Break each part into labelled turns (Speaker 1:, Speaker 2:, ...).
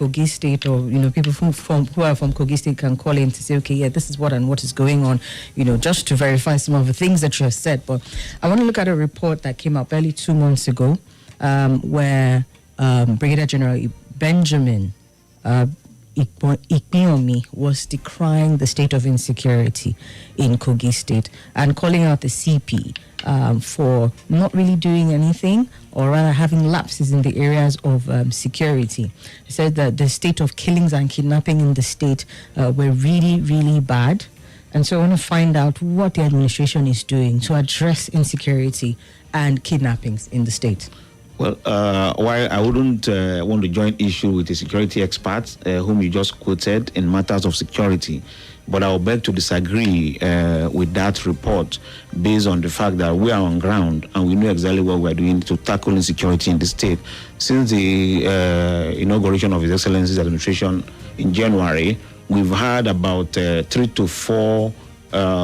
Speaker 1: Kogi State, or people who are from Kogi State can call in to say, okay, yeah, this is what is going on, just to verify some of the things that you have said. But I want to look at a report that came out barely 2 months ago, where Brigadier General Benjamin Ikpiomi was decrying the state of insecurity in Kogi State and calling out the CP for not really doing anything, or rather having lapses in the areas of security. He said that the state of killings and kidnapping in the state were really, really bad. And so I want to find out what the administration is doing to address insecurity and kidnappings in the state.
Speaker 2: Well, while I wouldn't want to join issue with the security experts whom you just quoted in matters of security, but I would beg to disagree with that report based on the fact that we are on ground and we know exactly what we're doing to tackle insecurity in the state. Since the inauguration of His Excellency's administration in January, we've had about 3 to 4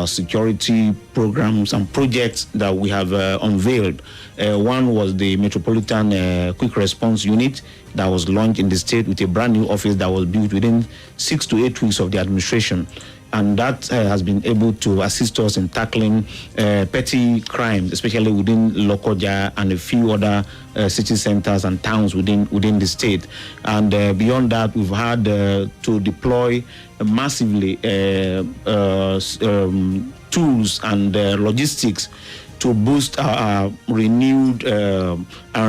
Speaker 2: security programs and projects that we have unveiled. One was the Metropolitan Quick Response Unit that was launched in the state with a brand new office that was built within 6 to 8 weeks of the administration. And that has been able to assist us in tackling petty crimes, especially within Lokoja and a few other city centers and towns within the state. And beyond that, we've had to deploy massively tools and logistics to boost our renewed and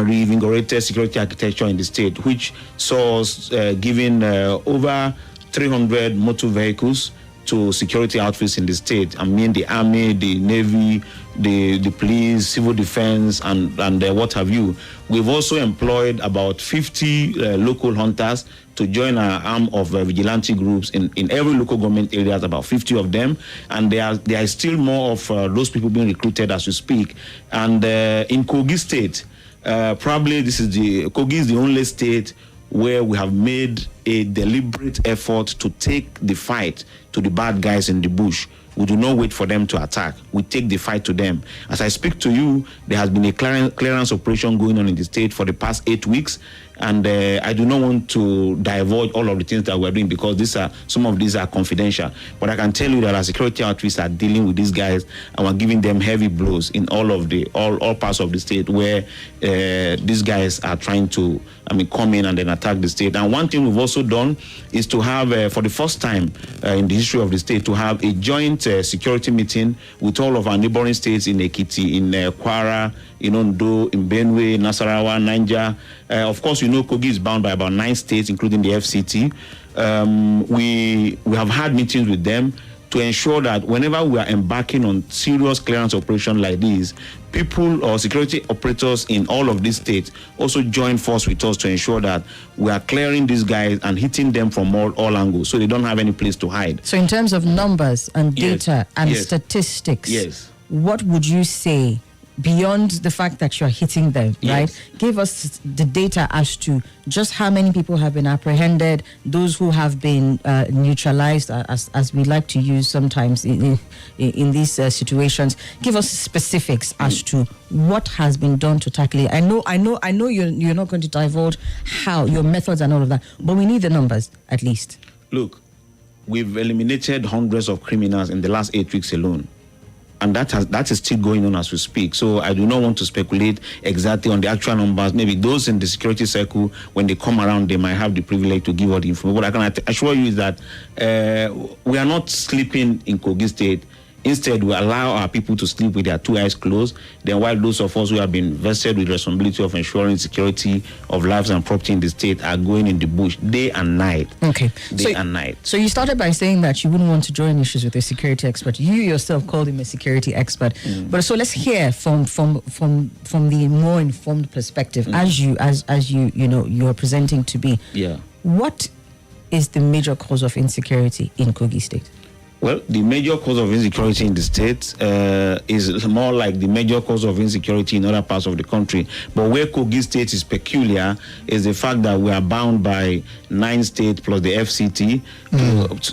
Speaker 2: reinvigorated security architecture in the state, which saw us giving over 300 motor vehicles to security outfits in the state. I mean, the army, the navy, the police, civil defense, and what have you. We've also employed about 50 local hunters to join our arm of vigilante groups in every local government area, about 50 of them. And there are still more of those people being recruited as we speak. And in Kogi State, probably Kogi is the only state where we have made a deliberate effort to take the fight to the bad guys in the bush. We do not wait for them to attack. We take the fight to them. As I speak to you, there has been a clearance operation going on in the state for the past 8 weeks. And I do not want to divulge all of the things that we're doing because some of these are confidential. But I can tell you that our security outfits are dealing with these guys and we're giving them heavy blows in all parts of the state where these guys are trying to come in and then attack the state. And one thing we've also done is to have, for the first time in the history of the state, to have a joint security meeting with all of our neighboring states in Ekiti, in Kwara, in Ondo, in Benue, Nasarawa, Niger. Of course, Kogi is bound by about 9 states, including the FCT. We have had meetings with them to ensure that whenever we are embarking on serious clearance operation like this, people or security operators in all of these states also join force with us to ensure that we are clearing these guys and hitting them from all angles so they don't have any place to hide.
Speaker 1: So in terms of numbers and data and statistics, what would you say beyond the fact that you're hitting them, right? Give us the data as to just how many people have been apprehended, those who have been neutralized, as we like to use sometimes in these situations. Give us specifics as to what has been done to tackle it. I know you're not going to divulge how your methods and all of that, but we need the numbers at least.
Speaker 2: Look, we've eliminated hundreds of criminals in the last 8 weeks alone. And that is still going on as we speak. So I do not want to speculate exactly on the actual numbers. Maybe those in the security circle, when they come around, they might have the privilege to give all the information. What I can assure you is that we are not sleeping in Kogi State. Instead, we allow our people to sleep with their 2 eyes closed. Then while those of us who have been vested with responsibility of ensuring security of lives and property in the state are going in the bush day and night.
Speaker 1: Okay.
Speaker 2: Day and night.
Speaker 1: So you started by saying that you wouldn't want to join issues with a security expert. You yourself called him a security expert. But so let's hear from the more informed perspective as you're presenting to be.
Speaker 2: Yeah.
Speaker 1: What is the major cause of insecurity in Kogi State?
Speaker 2: Well, the major cause of insecurity in the state is more like the major cause of insecurity in other parts of the country. But where Kogi State is peculiar is the fact that we are bound by 9 states plus the FCT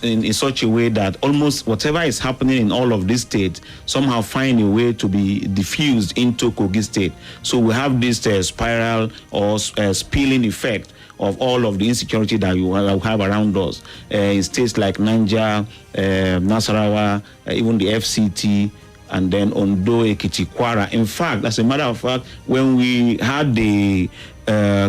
Speaker 2: in such a way that almost whatever is happening in all of these states somehow find a way to be diffused into Kogi State. So we have this spiral or spilling effect of all of the insecurity that you have around us. In states like Niger, Nasarawa, even the FCT, and then Ondo, Ekiti, Kwara. In fact, as a matter of fact, when we had the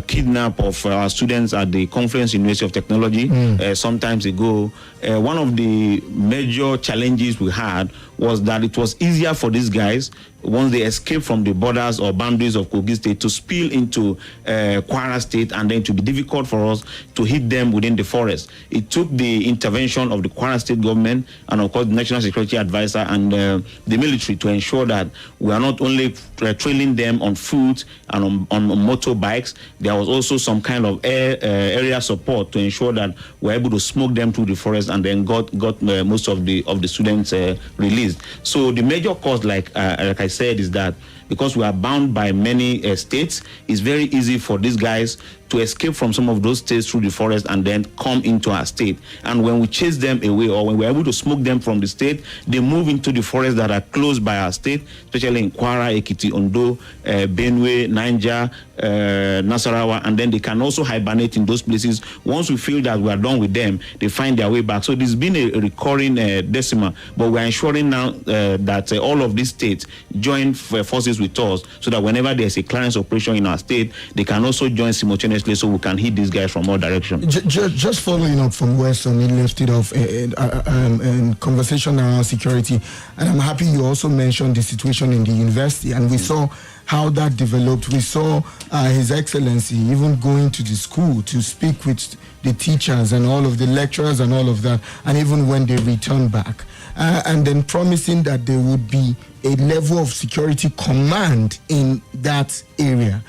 Speaker 2: kidnap of our students at the Conference University of Technology some times ago, one of the major challenges we had was that it was easier for these guys, once they escape from the borders or boundaries of Kogi State, to spill into Kwara State, and then to be difficult for us to hit them within the forest. It took the intervention of the Kwara State government and, of course, the National Security Advisor and the military to ensure that we are not only trailing them on foot and on motorbikes. There was also some kind of area support to ensure that we're able to smoke them through the forest, and then got most of the students released. So the major cause, like I said, is that because we are bound by many states, it's very easy for these guys to escape from some of those states through the forest and then come into our state. And when we chase them away, or when we're able to smoke them from the state, they move into the forests that are close by our state, especially in Kwara, Ekiti, Ondo, Benue, Niger, Nasarawa, and then they can also hibernate in those places. Once we feel that we are done with them, they find their way back. So there's been a recurring decimal, but we're ensuring now that all of these states join forces with us, so that whenever there's a clearance operation in our state, they can also join simultaneously, so we can hit these guys from all directions.
Speaker 3: Just following up from where Somi left it off, in conversation around security, and I'm happy you also mentioned the situation in the university, and we saw how that developed. We saw His Excellency even going to the school to speak with the teachers and all of the lecturers and all of that, and even when they returned back, and then promising that there would be a level of security command in that area.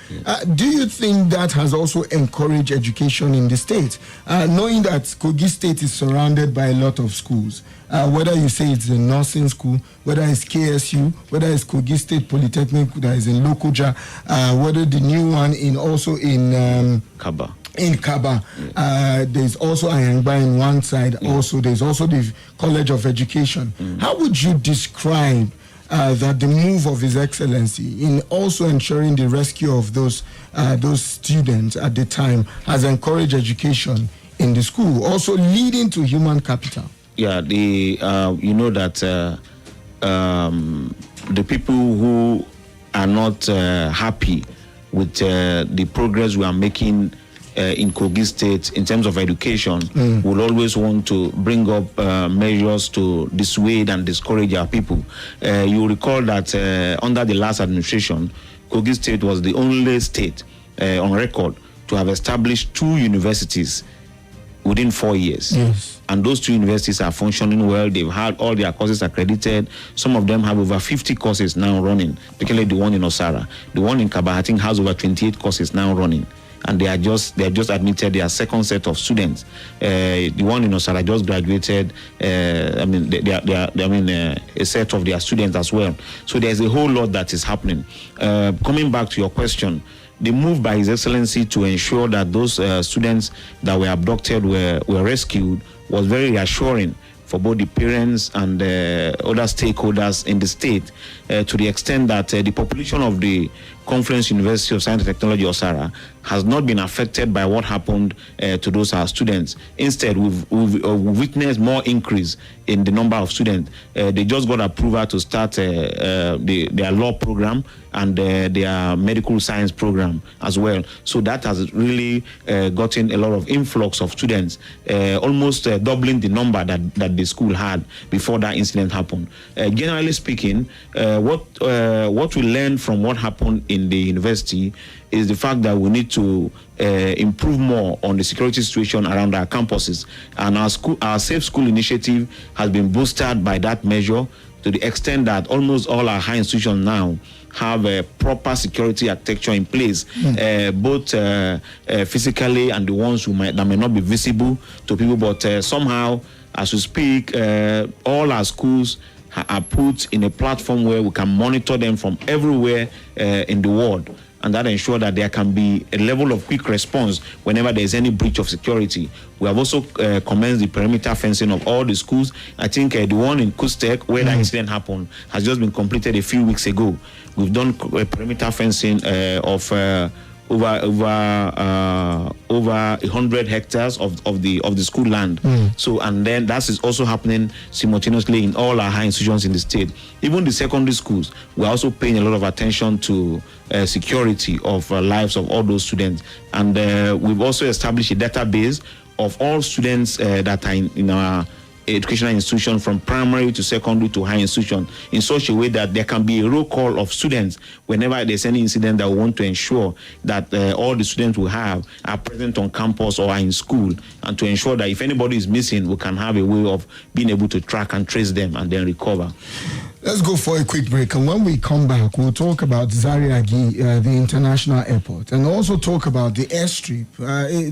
Speaker 3: Do you think that has also encouraged education in the state? Knowing that Kogi State is surrounded by a lot of schools, whether you say it's a nursing school, whether it's KSU, whether it's Kogi State Polytechnic that is in Lokoja, whether the new one in
Speaker 2: Kaba.
Speaker 3: In Kaba, there's also Ayangba in one side. Also, there's also the College of Education. How would you describe that the move of His Excellency in also ensuring the rescue of those students at the time has encouraged education in the school, also leading to human capital?
Speaker 2: Yeah, you know that the people who are not happy with the progress we are making in Kogi State in terms of education will always want to bring up measures to dissuade and discourage our people. You recall that under the last administration, Kogi State was the only state on record to have established 2 universities within 4 years.
Speaker 3: Yes.
Speaker 2: And those 2 universities are functioning well. They've had all their courses accredited. Some of them have over 50 courses now running, particularly the one in Osara. The one in Kaba, I think, has over 28 courses now running. And they have just admitted their second set of students. The one in Osara just graduated. A set of their students as well. So there's a whole lot that is happening. Coming back to your question, the move by His Excellency to ensure that those students that were abducted were rescued was very reassuring for both the parents and other stakeholders in the state, to the extent that the population of the Conference University of Science and Technology, Osara, has not been affected by what happened to those our students. Instead, we've witnessed more increase in the number of students. They just got approval to start their law program and their medical science program as well. So that has really gotten a lot of influx of students, almost doubling the number that the school had before that incident happened. Generally speaking, what we learned from what happened in the university is the fact that we need to improve more on the security situation around our campuses. And our Safe School initiative has been boosted by that measure, to the extent that almost all our high institutions now have a proper security architecture in place, both physically and the ones that may not be visible to people. But somehow, as we speak, all our schools are put in a platform where we can monitor them from everywhere in the world. And that ensures that there can be a level of quick response whenever there is any breach of security. We have also commenced the perimeter fencing of all the schools. I think the one in Kustek, where that incident happened, has just been completed a few weeks ago. We've done perimeter fencing of over 100 hectares of the school land. So, and then that is also happening simultaneously in all our high institutions in the state. Even the secondary schools, we're also paying a lot of attention to security of lives of all those students. And we've also established a database of all students that are in our educational institution, from primary to secondary to high institution, in such a way that there can be a roll call of students whenever there's any incident that we want to ensure that all the students we have are present on campus or are in school, and to ensure that if anybody is missing, we can have a way of being able to track and trace them and then recover.
Speaker 3: Let's go for a quick break, and when we come back, we'll talk about Zaria Agi, the international airport, and also talk about the airstrip,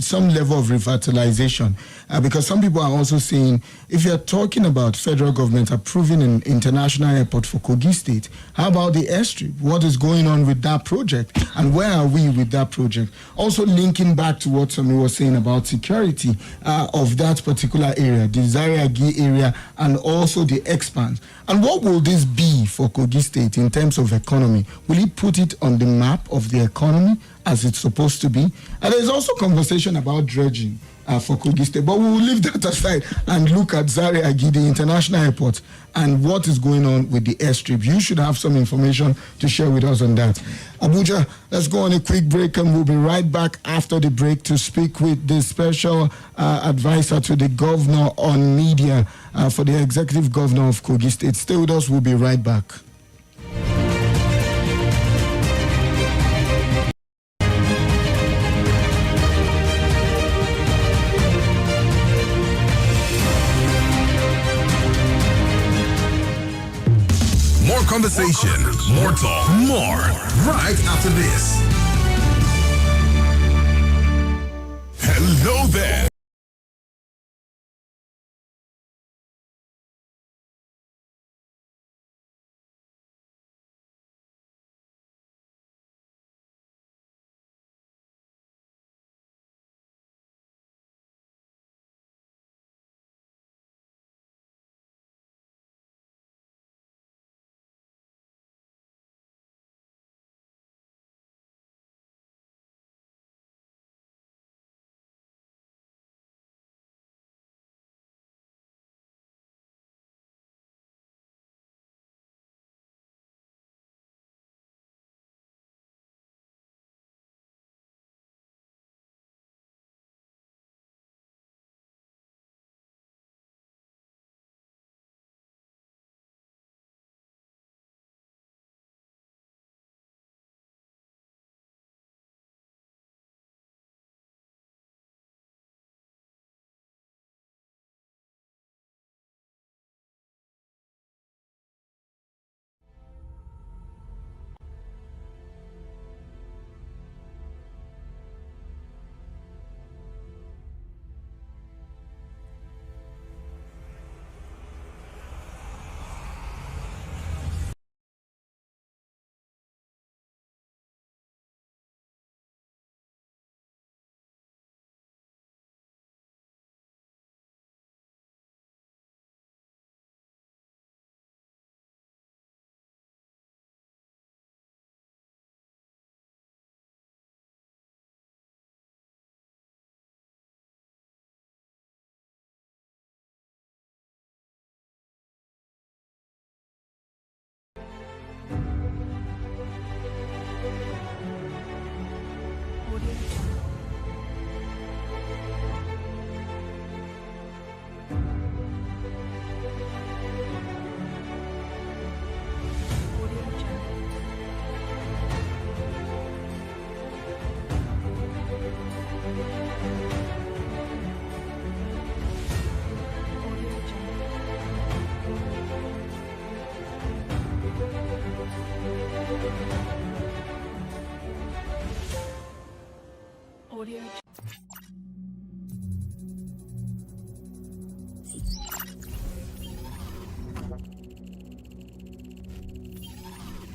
Speaker 3: some level of revitalization, because some people are also saying, if you're talking about federal government approving an international airport for Kogi State, how about the airstrip? What is going on with that project, and where are we with that project? Also linking back to what Somi was saying about security of that particular area, the Zaria Agi area, and also the expanse. And what will this be for Kogi State in terms of economy? Will it put it on the map of the economy as it's supposed to be? And there's also conversation about dredging for Kogi State, but we will leave that aside and look at Zaria Agi, the international airport, and what is going on with the airstrip. You should have some information to share with us on that. Abuja, let's go on a quick break, and we'll be right back after the break to speak with the special advisor to the governor on media for the executive governor of Kogi State. Stay with us, we'll be right back.
Speaker 4: More conversation, more talk, more right after this. Hello there.
Speaker 5: Audio.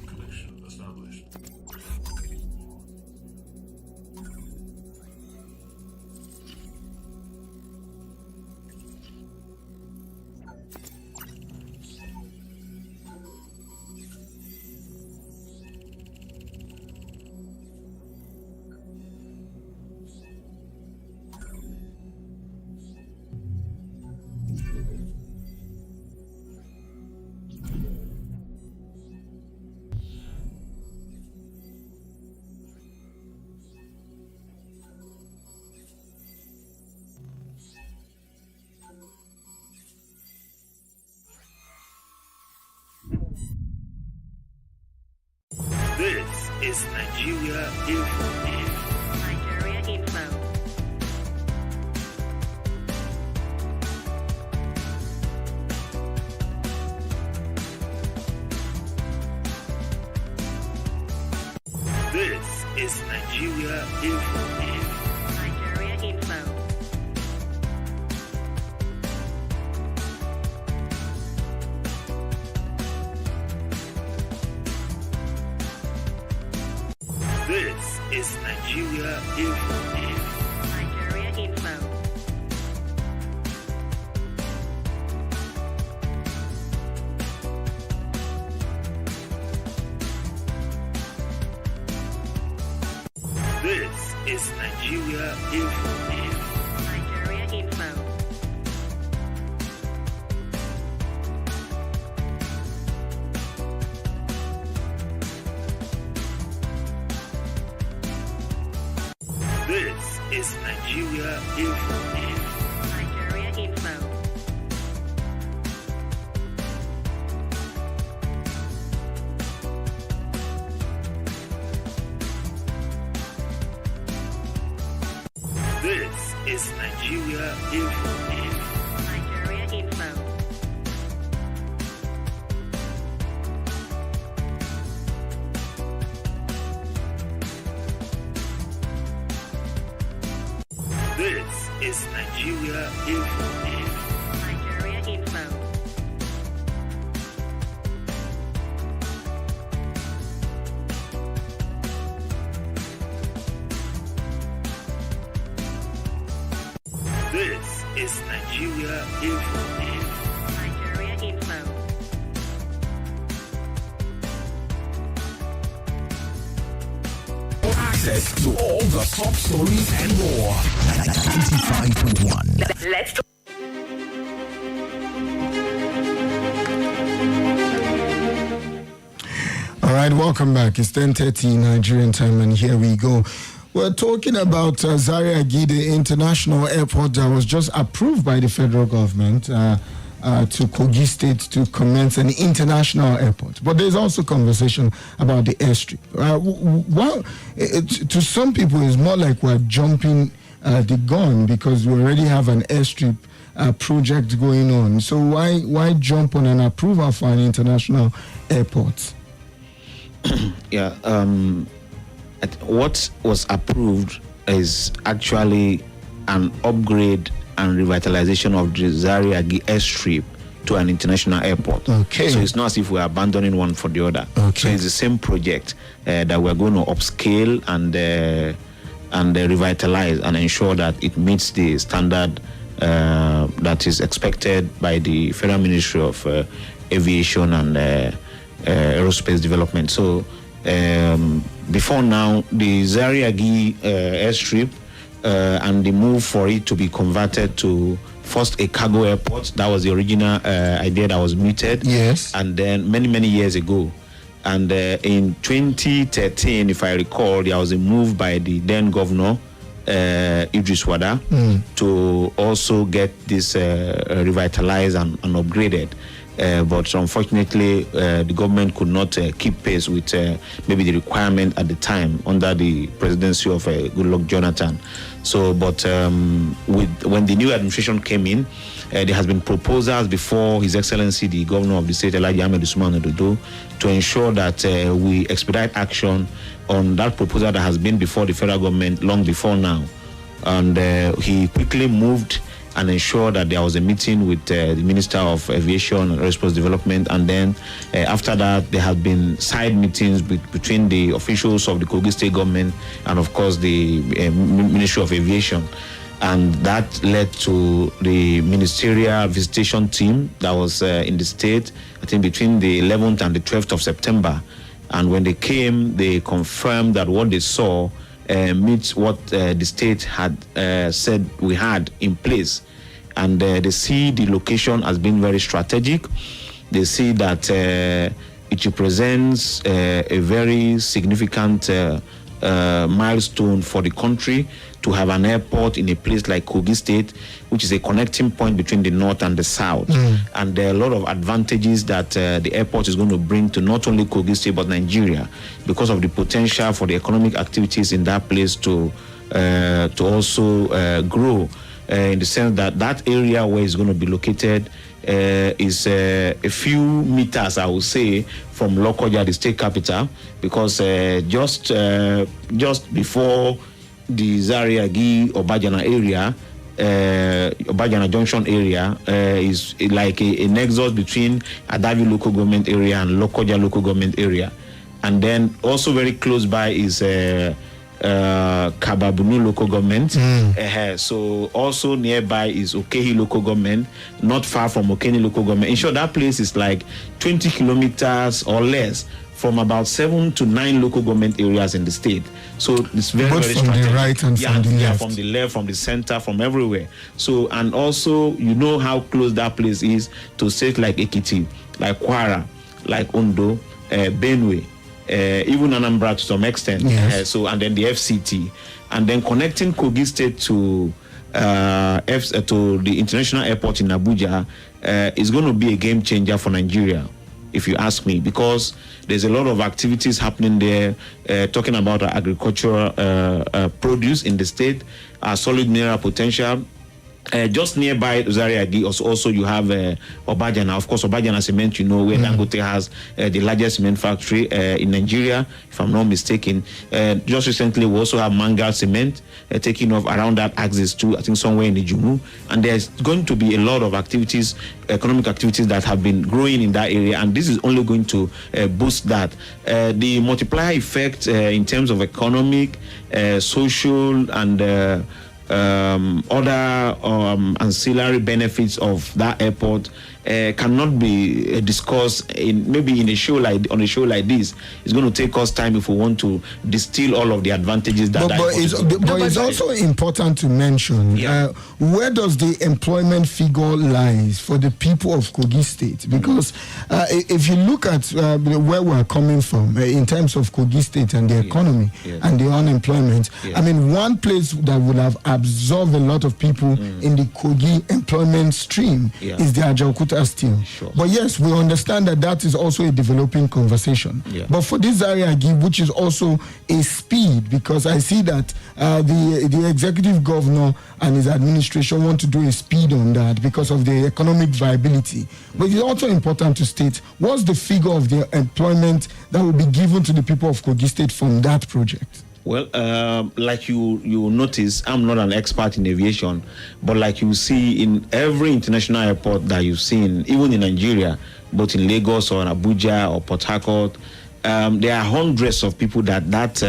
Speaker 4: Connection established.
Speaker 6: is Nigeria Info.
Speaker 7: Nigeria Info.
Speaker 6: This is Nigeria Info.
Speaker 7: Nigeria Info.
Speaker 6: This is Nigeria Info.
Speaker 7: Nigeria Info.
Speaker 6: This is Nigeria Info.
Speaker 7: Nigeria Info.
Speaker 6: This is Nigeria Info.
Speaker 7: Nigeria Info.
Speaker 6: This is Nigeria Info.
Speaker 7: Nigeria Info.
Speaker 6: This is Nigeria Info.
Speaker 7: Nigeria Info.
Speaker 6: This is Nigeria Info.
Speaker 7: Nigeria Info.
Speaker 4: Access to all the top stories and more. 95.1.
Speaker 7: Let's talk.
Speaker 3: All right, welcome back. It's 10:30 Nigerian time, and here we go. We're talking about Zaria Gide International Airport that was just approved by the federal government to Kogi State to commence an international airport. But there's also conversation about the airstrip. To some people, it's more like we're jumping the gun because we already have an airstrip project going on. So why jump on an approval for an international airport?
Speaker 2: Yeah, what was approved is actually an upgrade and revitalization of the Zaria airstrip to an international airport.
Speaker 3: Okay.
Speaker 2: So it's not as if we're abandoning one for the other.
Speaker 3: Okay.
Speaker 2: So it's the same project that we're going to upscale and revitalize and ensure that it meets the standard that is expected by the Federal Ministry of Aviation and Aerospace Development. So before now, the Zaria airstrip and the move for it to be converted to first a cargo airport. That was the original idea that was mooted.
Speaker 3: Yes.
Speaker 2: And then many years ago. And in 2013, if I recall, there was a move by the then governor, Idris Wada, to also get this revitalized and upgraded. But unfortunately, the government could not keep pace with maybe the requirement at the time under the presidency of Goodluck Jonathan. So, but when the new administration came in, there has been proposals before His Excellency, the Governor of the State, Elijah Ahmed Usman Ododo, to ensure that we expedite action on that proposal that has been before the federal government long before now. And he quickly moved and ensure that there was a meeting with the Minister of Aviation and Aerospace Development, and then after that there have been side meetings between the officials of the Kogi State government and of course the Ministry of Aviation, and that led to the ministerial visitation team that was in the state, I think between the 11th and the 12th of September, and when they came, they confirmed that what they saw meets what the state had said we had in place. And they see the location as being very strategic. They see that it represents a very significant milestone for the country to have an airport in a place like Kogi State, which is a connecting point between the north and the south. And there are a lot of advantages that the airport is going to bring to not only Kogi State but Nigeria, because of the potential for the economic activities in that place to also grow, in the sense that that area where it's going to be located is a few meters, I would say, from Lokoja, the state capital, because just before the Zaria-Gi Obajana area, Obajana Junction area, is like a nexus between Adavi local government area and Lokoja local government area. And then also very close by is Kababunu local government. So also nearby is Okehi local government, not far from Okene local government. In short, that place is like 20 kilometers or less from about 7 to 9 local government areas in the state. So it's very,
Speaker 3: both
Speaker 2: very
Speaker 3: from
Speaker 2: strategic.
Speaker 3: the right and from the left.
Speaker 2: From the left, from the center, from everywhere. So, and also, you know how close that place is to states like Ekiti, like Kwara, like Ondo, Benue, even Anambra to some extent. So, and then the FCT, and then connecting Kogi State to the international airport in Abuja is going to be a game changer for Nigeria, if you ask me, because there's a lot of activities happening there, talking about agricultural produce in the state, solid mineral potential. Just nearby Zaria-Gi, also you have Obajana. Of course, Obajana Cement, you know, where Dangote has the largest cement factory in Nigeria, if I'm not mistaken. Just recently, we also have Mangal Cement taking off around that axis too, I think somewhere in the Jumu. And there's going to be a lot of activities, economic activities that have been growing in that area, and this is only going to boost that. The multiplier effect in terms of economic, social, and other ancillary benefits of that airport cannot be discussed in a show like this. It's going to take us time if we want to distill all of the advantages that.
Speaker 3: But it's also important to mention where does the employment figure lies for the people of Kogi State? Because if you look at where we're coming from in terms of Kogi State and the economy and the unemployment, I mean, one place that would have absorbed a lot of people in the Kogi employment stream is the Ajaokuta Steel. But yes, we understand that is also a developing conversation. But for this Zaria-Gi, which is also a speed, because I see that the executive governor and his administration want to do a speed on that because of the economic viability. But it's also important to state what's the figure of the employment that will be given to the people of Kogi State from that project.
Speaker 2: Well, like you notice, I'm not an expert in aviation, but like you see in every international airport that you've seen, even in Nigeria, both in Lagos or Abuja or Port Harcourt, there are hundreds of people that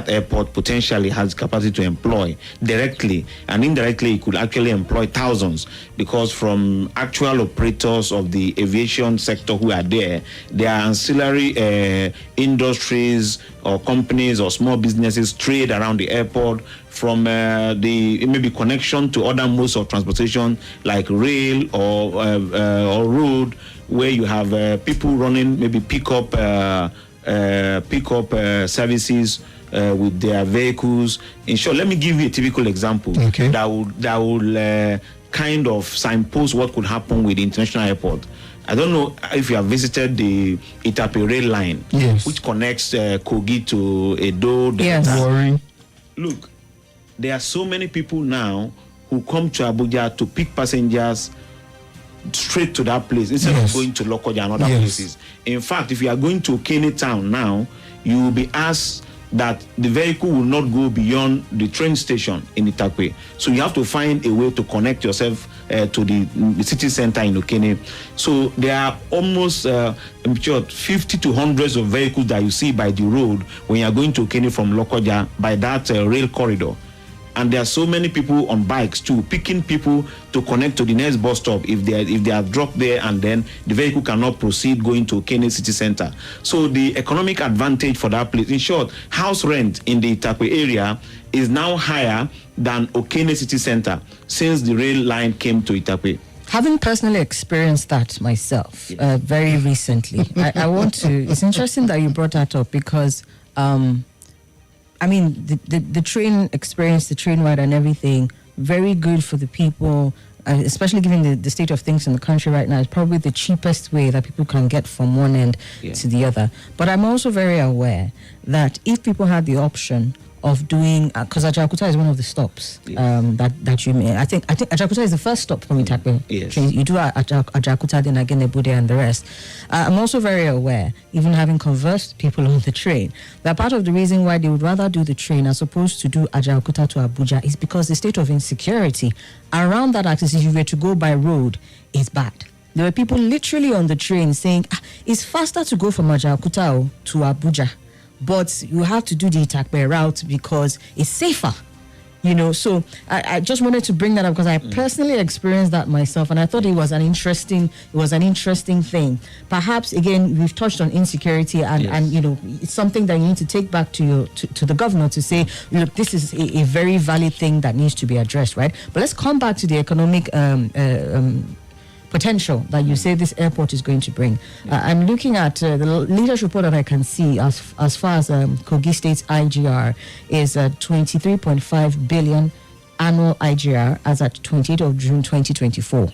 Speaker 2: airport potentially has capacity to employ directly, and indirectly it could actually employ thousands, because from actual operators of the aviation sector who are there are ancillary industries or companies or small businesses trade around the airport, from the maybe connection to other modes of transportation like rail or road, where you have people running maybe pickup services with their vehicles. In short, let me give you a typical example that will kind of signpost what could happen with the international airport. I don't know if you have visited the Itape rail line, which connects Kogi to Edo.
Speaker 1: Yes.
Speaker 2: Look, there are so many people now who come to Abuja to pick passengers straight to that place instead of going to Lokoja and other places. In fact, if you are going to Okene town now, you will be asked that the vehicle will not go beyond the train station in Itakwe. So you have to find a way to connect yourself to the city center in Okene. So there are almost 50 to hundreds of vehicles that you see by the road when you are going to Okene from Lokoja by that rail corridor. And there are so many people on bikes too, picking people to connect to the next bus stop if they are dropped there, and then the vehicle cannot proceed going to Okene city center. So the economic advantage for that place, in short, house rent in the Itakwe area is now higher than Okene city center since the rail line came to Itakwe.
Speaker 1: Having personally experienced that myself very recently, I want to, it's interesting that you brought that up because I mean, the train experience, the train ride and everything, very good for the people, especially given the state of things in the country right now. It's probably the cheapest way that people can get from one end to the other. But I'm also very aware that if people had the option of doing, because Ajaokuta is one of the stops that you may. I think Ajaokuta is the first stop from Itakpe.
Speaker 2: Yes.
Speaker 1: You do Ajaokuta, then again Ebude and the rest. I'm also very aware, even having conversed people on the train, that part of the reason why they would rather do the train as opposed to do Ajaokuta to Abuja is because the state of insecurity around that axis, if you were to go by road, is bad. There were people literally on the train saying, it's faster to go from Ajaokuta to Abuja, but you have to do the Itakpe route because it's safer. So I just wanted to bring that up because I personally experienced that myself, and I thought it was an interesting thing. Perhaps again we've touched on insecurity, and it's something that you need to take back to the governor to say, look, this is a very valid thing that needs to be addressed, right? But let's come back to the economic potential that you say this airport is going to bring. I'm looking at the latest report that I can see as far as Kogi State's IGR is 23.5 billion annual IGR as at 28th of June 2024.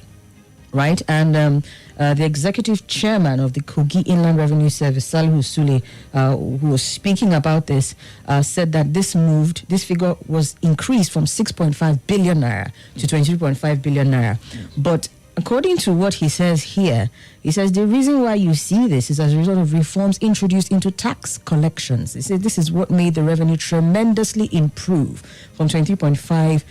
Speaker 1: Right? And the executive chairman of the Kogi Inland Revenue Service, Salihu Sule, who was speaking about this, said that this figure was increased from 6.5 billion naira to 23.5 billion naira. But according to what he says here, he says the reason why you see this is as a result of reforms introduced into tax collections. He said this is what made the revenue tremendously improve from 23.5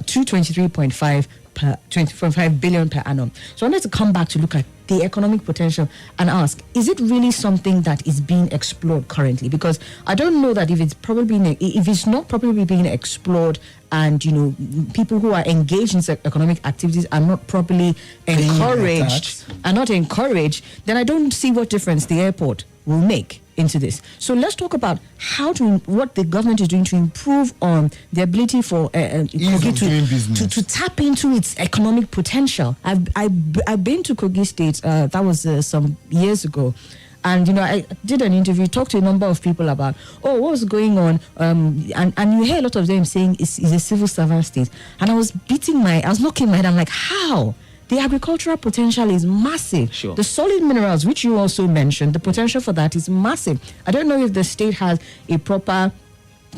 Speaker 1: to 23.5 billion per annum. So I wanted to come back to look at the economic potential and ask, is it really something that is being explored currently? Because I don't know that if it's not properly being explored, and people who are engaged in economic activities are not properly encouraged, then I don't see what difference the airport will make into this. So let's talk about what the government is doing to improve on the ability for Kogi to tap into its economic potential. I've been to Kogi State, that was some years ago. And, I did an interview, talked to a number of people about, what's going on? And you hear a lot of them saying it's a civil servant state. And I was knocking my head. I'm like, how? The agricultural potential is massive.
Speaker 2: Sure.
Speaker 1: The solid minerals, which you also mentioned, the potential for that is massive. I don't know if the state has a proper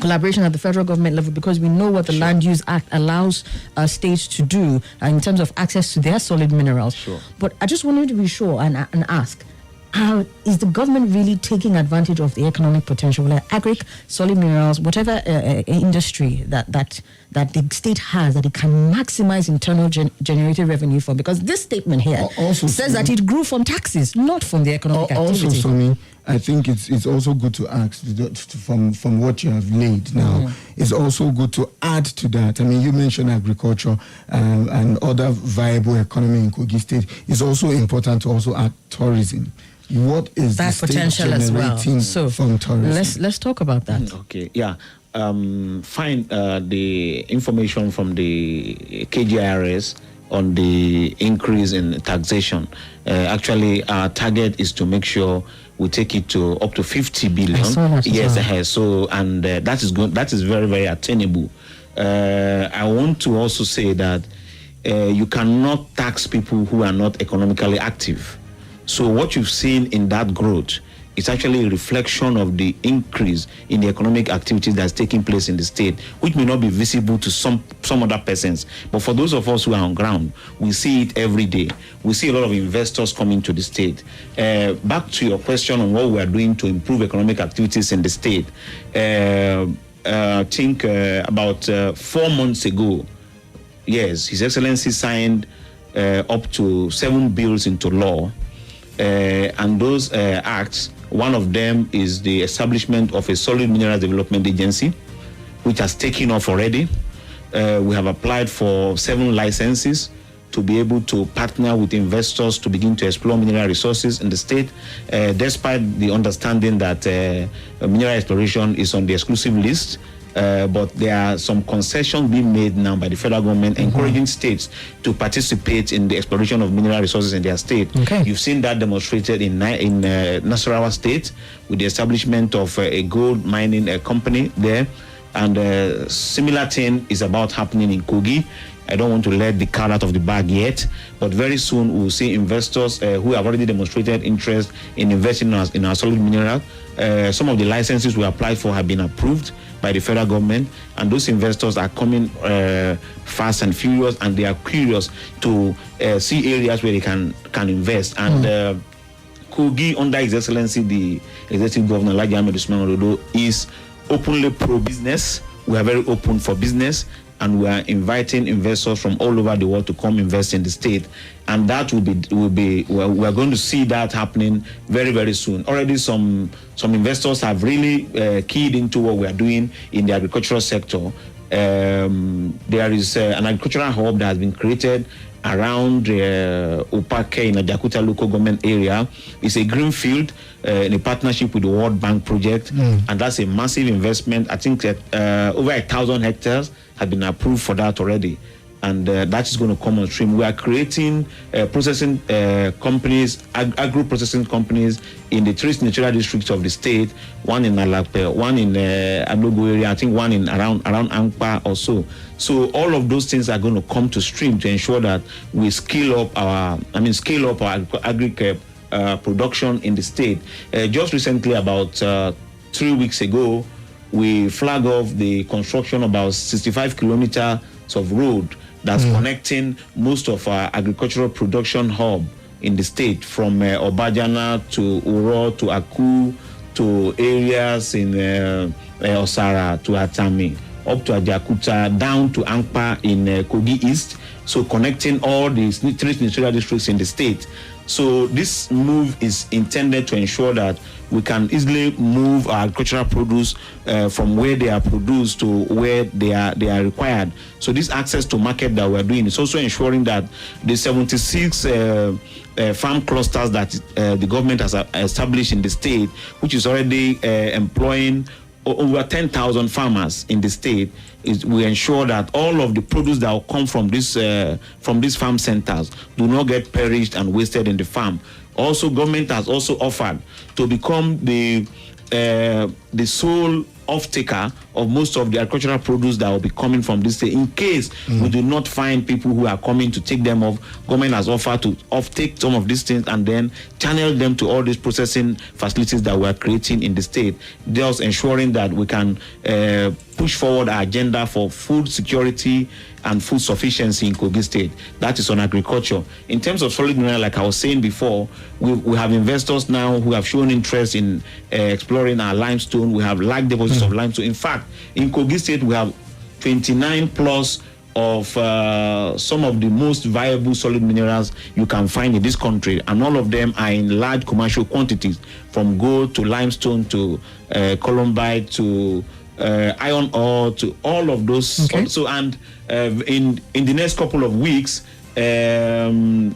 Speaker 1: collaboration at the federal government level, because we know what the Land Use Act allows states to do in terms of access to their solid minerals.
Speaker 2: Sure.
Speaker 1: But I just wanted to be sure and ask, is the government really taking advantage of the economic potential, like agric, solid minerals, whatever industry that the state has, that it can maximize internal generated revenue from? Because this statement here also says that it grew from taxes, not from the economic activity.
Speaker 3: Also, Somi, I think it's also good to ask from what you have laid now. It's also good to add to that. I mean, you mentioned agriculture and other viable economy in Kogi State. It's also important to also add tourism. What is that the
Speaker 1: potential as well? So
Speaker 3: from tourism?
Speaker 1: Let's talk about that.
Speaker 2: Okay, yeah. Find the information from the KGIRS on the increase in taxation. Actually, our target is to make sure we take it to up to 50 billion.
Speaker 1: I saw that.
Speaker 2: Yes, so and that is good. That is very, very attainable. I want to also say that you cannot tax people who are not economically active. So what you've seen in that growth is actually a reflection of the increase in the economic activity that's taking place in the state, which may not be visible to some other persons. But for those of us who are on ground, we see it every day. We see a lot of investors coming to the state. Back to your question on what we are doing to improve economic activities in the state, I think about 4 months ago, yes, His Excellency signed up to 7 bills into law. And those acts, one of them is the establishment of a solid minerals development agency, which has taken off already. We have applied for 7 licenses to be able to partner with investors to begin to explore mineral resources in the state, despite the understanding that mineral exploration is on the exclusive list but there are some concessions being made now by the federal government encouraging states to participate in the exploration of mineral resources in their state.
Speaker 1: Okay.
Speaker 2: You've seen that demonstrated in Nasarawa State with the establishment of a gold mining company there, and similar thing is about happening in Kogi. I don't want to let the cat out of the bag yet, but very soon we'll see investors who have already demonstrated interest in investing in our solid mineral. Some of the licenses we applied for have been approved by the federal government, and those investors are coming fast and furious, and they are curious to see areas where they can invest. And Kogi, under His Excellency the Executive Governor Alhaji Ahmed Usman Ododo, is openly pro-business. We are very open for business, and we are inviting investors from all over the world to come invest in the state, and that we are going to see that happening very, very soon. Already some investors have really keyed into what we are doing in the agricultural sector. There is an agricultural hub that has been created around Opake in the Jakuta local government area. It's a greenfield in a partnership with the World Bank project, and that's a massive investment. I think that over 1,000 hectares have been approved for that already, and that is going to come on stream. We are creating processing companies, agro-processing companies in the 3 senatorial districts of the state, one in Alape, one in Abuja area, I think one in around Ankpa or so. So all of those things are going to come to stream to ensure that we scale up our agri production in the state. Just recently, about 3 weeks ago, we flagged off the construction of about 65 kilometers of road that's connecting most of our agricultural production hub in the state, from Obajana to Uro to Aku to areas in Osara to Atami, up to Ajakuta, down to Ankpa in Kogi East. So connecting all these 3 senatorial districts in the state. So this move is intended to ensure that we can easily move our agricultural produce from where they are produced to where they are required. So this access to market that we're doing is also ensuring that the 76 farm clusters that the government has established in the state, which is already employing over 10,000 farmers in the state, we ensure that all of the produce that will come from these farm centers do not get perished and wasted in the farm. Also, government has also offered to become the sole off-taker of most of the agricultural produce that will be coming from this state. In case we do not find people who are coming to take them off, government has offered to off-take some of these things and then channel them to all these processing facilities that we are creating in the state, thus ensuring that we can push forward our agenda for food security and food sufficiency in Kogi State. That is on agriculture. In terms of solid mineral, like I was saying before, we have investors now who have shown interest in exploring our limestone. We have large deposits of limestone. In fact, in Kogi State, we have 29 plus of some of the most viable solid minerals you can find in this country, and all of them are in large commercial quantities, from gold to limestone to columbite to iron ore to all of those.
Speaker 1: Okay.
Speaker 2: So, and in the next couple of weeks, we'll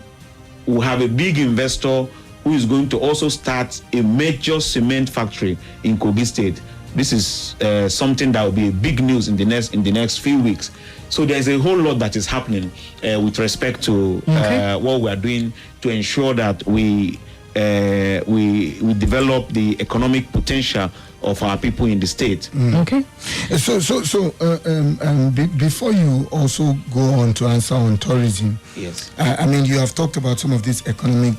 Speaker 2: have a big investor who is going to also start a major cement factory in Kogi State. This is something that will be a big news in the next few weeks. So there's a whole lot that is happening with respect to what we are doing to ensure that we develop the economic potential of our people in the state.
Speaker 1: Okay.
Speaker 3: So before you also go on to answer on tourism,
Speaker 2: yes,
Speaker 3: I mean, you have talked about some of this economic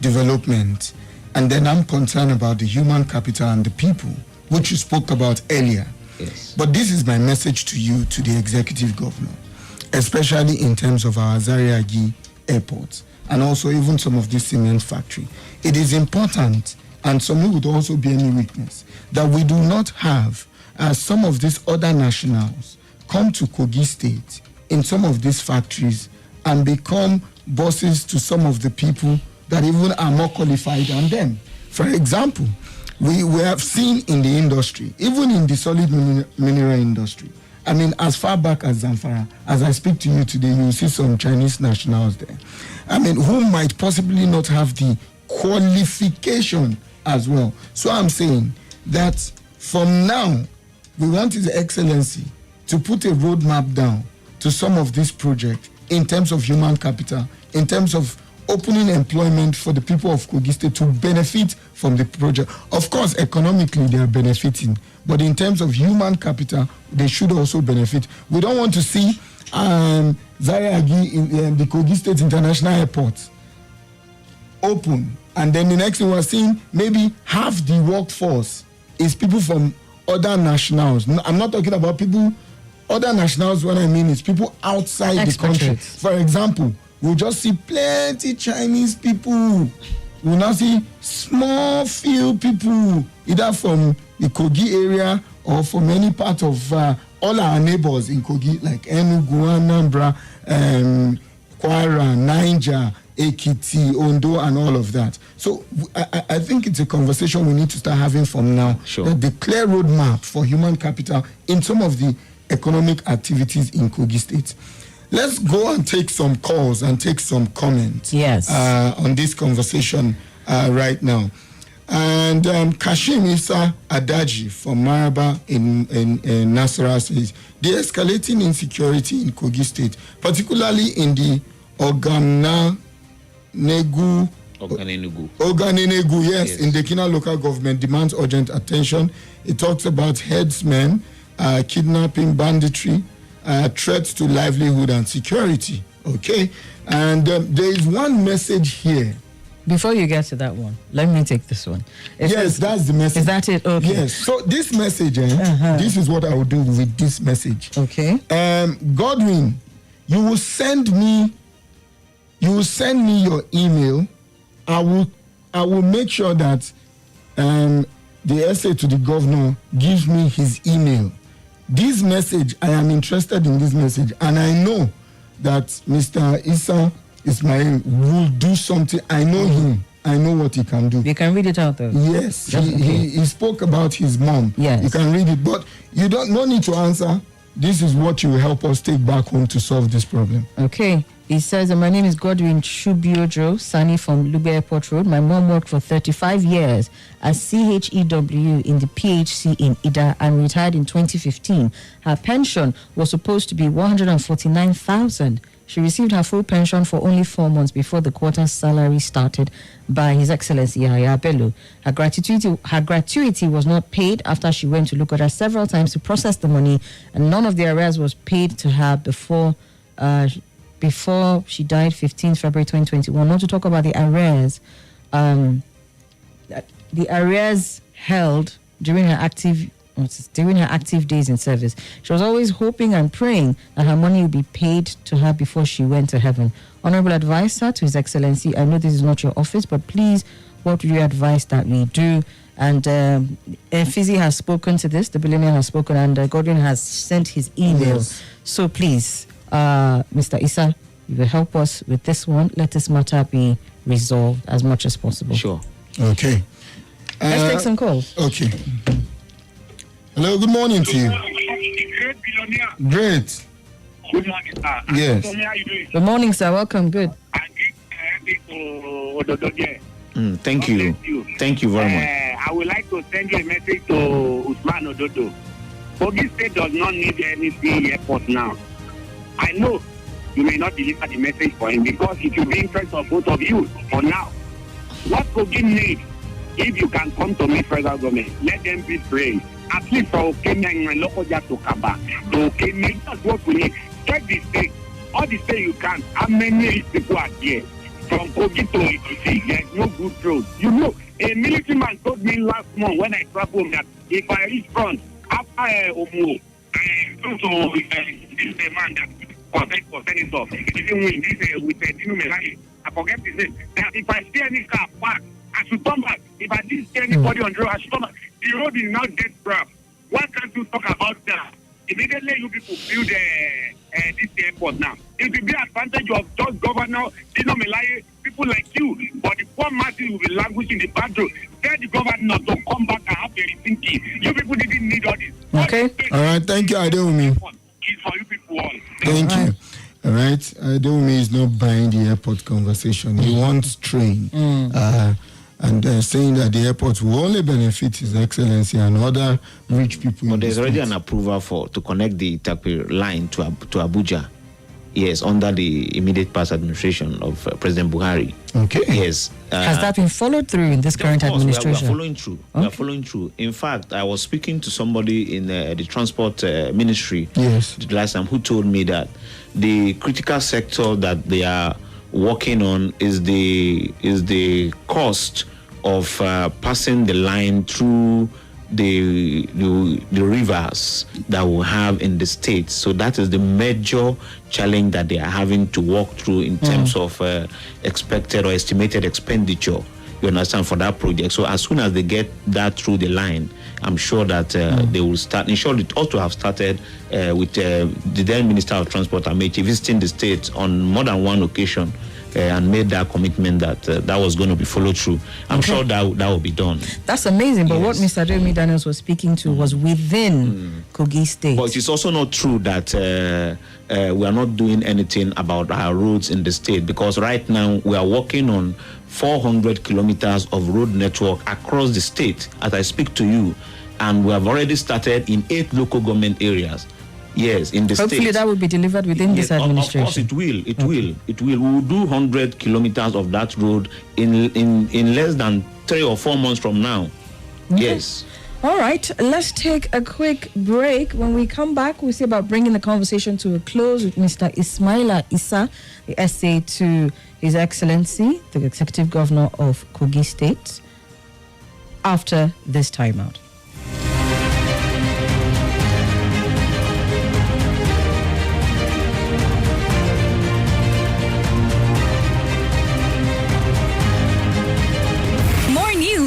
Speaker 3: development, and then I'm concerned about the human capital and the people, which you spoke about earlier.
Speaker 2: yes.
Speaker 3: But this is my message to you, to the executive governor, especially in terms of our Zariagi airport and also even some of this cement factory. It is important, and some would also be any weakness, that we do not have some of these other nationals come to Kogi State in some of these factories and become bosses to some of the people that even are more qualified than them. For example, we have seen in the industry, even in the solid mineral industry, I mean, as far back as Zamfara, as I speak to you today, you see some Chinese nationals there. I mean, who might possibly not have the qualification as well. So I'm saying that from now, we want His Excellency to put a roadmap down to some of these projects in terms of human capital, in terms of opening employment for the people of Kogi State to benefit from the project. Of course, economically they are benefiting, but in terms of human capital, they should also benefit. We don't want to see Zaria Agi in the Kogi State International Airport open, and then the next thing we're seeing, maybe half the workforce is people from other nationals. I'm not talking about people, other nationals, what I mean is people outside the country. For example, we'll just see plenty Chinese people. We'll now see small few people, either from the Kogi area or from any part of all our neighbors in Kogi, like Enugu, Anambra, Kwara, Niger, Ekiti, Ondo, and all of that. So I think it's a conversation we need to start having from now.
Speaker 2: Sure.
Speaker 3: That the clear roadmap for human capital in some of the economic activities in Kogi State. Let's go and take some calls and take some comments.
Speaker 1: Yes.
Speaker 3: On this conversation right now. And Kashim Isah Adaji from Maraba in Nasarawa says, the escalating insecurity in Kogi State, particularly in the Oganenegu, yes, in the Kina local government, demands urgent attention. It talks about headsmen, kidnapping, banditry, threats to livelihood and security. Okay, and there is one message here.
Speaker 1: Before you get to that one, let me take this one.
Speaker 3: Yes, that's the message.
Speaker 1: Is that it? Okay.
Speaker 3: Yes. So this message, this is what I will do with this message.
Speaker 1: Okay.
Speaker 3: Godwin, you will send me your email. I will make sure that the essay to the governor gives me his email. This message, I am interested in this message, and I know that Mr. Ismaila will do something. I know him. I know what he can do.
Speaker 1: You can read it out though.
Speaker 3: Yes, he spoke about his mom.
Speaker 1: Yes.
Speaker 3: You can read it, but you no need to answer. This is what you will help us take back home to solve this problem.
Speaker 1: Okay. He says, my name is Godwin Shubiojo, Sani from Lube Airport Road. My mom worked for 35 years as CHEW in the PHC in Ida and retired in 2015. Her pension was supposed to be 149,000. She received her full pension for only 4 months before the quarter's salary started by His Excellency Yahya Bello. Her gratuity was not paid after she went to Lokoja several times to process the money, and none of the arrears was paid to her before she died 15th February 2021. Not to talk about the arrears. The arrears held during her active days in service. She was always hoping and praying that her money would be paid to her before she went to heaven. Honorable Advisor to His Excellency, I know this is not your office, but please, what would you advise that we do? And Effizy has spoken to this, the billionaire has spoken, and Godwin has sent his email. Yes. So please, Mr. Isah, you will help us with this one. Let this matter be resolved as much as possible.
Speaker 2: Sure.
Speaker 3: Okay.
Speaker 1: Let's take some calls.
Speaker 3: Okay. Hello, good morning to you.
Speaker 6: Great billionaire.
Speaker 3: Great.
Speaker 6: Good morning, sir.
Speaker 3: Yes.
Speaker 6: Somi, how you doing?
Speaker 1: Good morning, sir. Welcome. Good.
Speaker 2: Thank you. Thank you very much.
Speaker 6: I would like to send you a message to Usman Ododo. Kogi State does not need any airport now. I know you may not deliver the message for him because it will be interest of both of you for now. What Kogi needs, if you can come to me, federal government, let them be praised. At least for Kenya and Lokoja to come back. To Kenya, that's what we need. Check the state. All the state you can. How many people are there? From Kogi to Effizy, there's no good road. You know, a military man told me last month when I traveled that if I reach front, after Omo, this man that connect for senator, even win this with Dino Melani, I forget his name, that if I see any car park, I should come back. If I didn't see anybody on the road, I should come back. The road is now dead rough. Why can't you talk about that? Immediately you people build this airport now. It will be advantage of just Governor Dino Melani, people like you, but the poor masses will be languishing the bad road. Tell the governor to come back and have a rethinking. You people didn't need all this.
Speaker 1: Okay.
Speaker 3: All right. Thank you, Adeomi.
Speaker 6: It's for you people all.
Speaker 3: Thank you. All right. Adeomi is not buying the airport conversation. He wants train. and saying that the airport will only benefit His Excellency and other rich people.
Speaker 2: But there's already an approval to connect the Itape line to Abuja. Yes, under the immediate past administration of President Buhari.
Speaker 3: Okay.
Speaker 2: Yes.
Speaker 1: Has that been followed through in this current administration?
Speaker 2: We are following through. Okay. We are following through. In fact, I was speaking to somebody in the transport ministry the last time who told me that the critical sector that they are working on is the cost of passing the line through the rivers that we have in the state. So that is the major challenge that they are having to walk through in terms of expected or estimated expenditure, you understand, for that project. So as soon as they get that through the line, I'm sure that they will start. In short, it ought to have started with the then Minister of Transport, Amechi, visiting the state on more than one occasion and made that commitment that that was going to be followed through. I'm sure that will be done.
Speaker 1: That's amazing. But what Mr. Remy Daniels was speaking to was within Kogi State.
Speaker 2: But it's also not true that we are not doing anything about our roads in the state, because right now we are working on 400 kilometers of road network across the state as I speak to you, and we have already started in 8 local government areas. Yes, in the state.
Speaker 1: Hopefully that will be delivered within this administration.
Speaker 2: Of course it will. It will. We will do 100 kilometers of that road in less than 3 or 4 months from now. Okay. Yes.
Speaker 1: All right, let's take a quick break. When we come back, we'll see about bringing the conversation to a close with Mr. Ismaila Isah, the essay to His Excellency, the Executive Governor of Kogi State, after this timeout.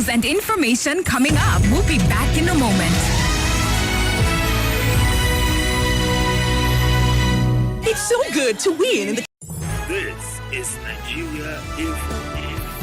Speaker 8: And information coming up. We'll be back in a moment.
Speaker 9: It's so good to win in the...
Speaker 10: This is Nigeria Info.